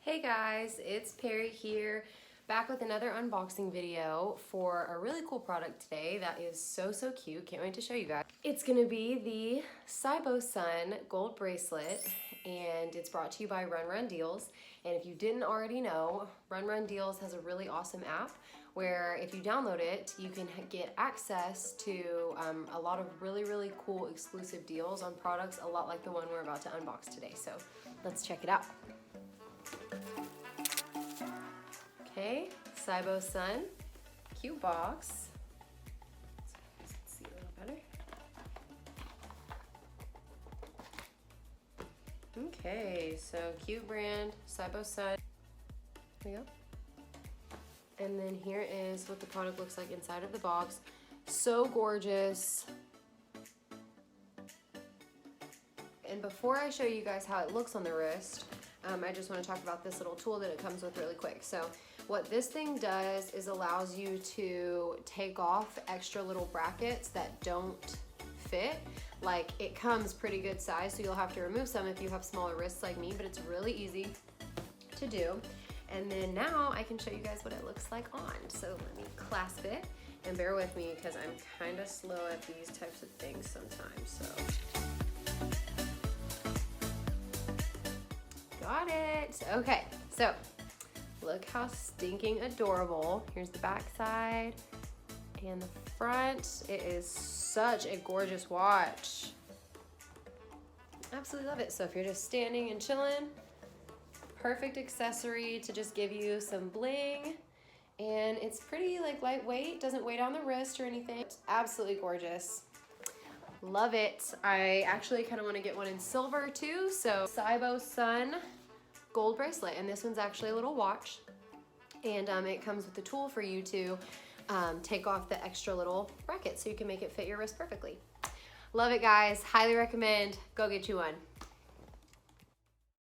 Hey guys, it's Perry here, back with another unboxing video for a really cool product today that is so cute. Can't wait to show you guys. It's gonna be the SaiboSun gold bracelet, and it's brought to you by Run Run Deals. And if you didn't already know, Run Run Deals has a really awesome app where if you download it, you can get access to a lot of really cool exclusive deals on products, a lot like the one we're about to unbox today. So let's check it out. Okay, SaiboSun, cute box. So you guys can see a little better. Okay, so cute brand, SaiboSun. There we go. And then here is what the product looks like inside of the box. So gorgeous. And before I show you guys how it looks on the wrist, I just want to talk about this little tool that it comes with really quick. So what this thing does is allows you to take off extra little brackets that don't fit. Like, it comes pretty good size, so you'll have to remove some if you have smaller wrists like me, but it's really easy to do. And then now I can show you guys what it looks like on. So let me clasp it, and bear with me because I'm kind of slow at these types of things sometimes, so. Got it. Okay, so look how stinking adorable. Here's the back side and the front. It is such a gorgeous watch. Absolutely love it. So if you're just standing and chilling, perfect accessory to just give you some bling. And it's pretty like lightweight, doesn't weigh down the wrist or anything. It's absolutely gorgeous. Love it. I actually kind of want to get one in silver too. So SaiboSun gold bracelet, and this one's actually a little watch, and it comes with the tool for you to take off the extra little bracket so you can make it fit your wrist perfectly. Love it, guys. Highly recommend. Go get you one.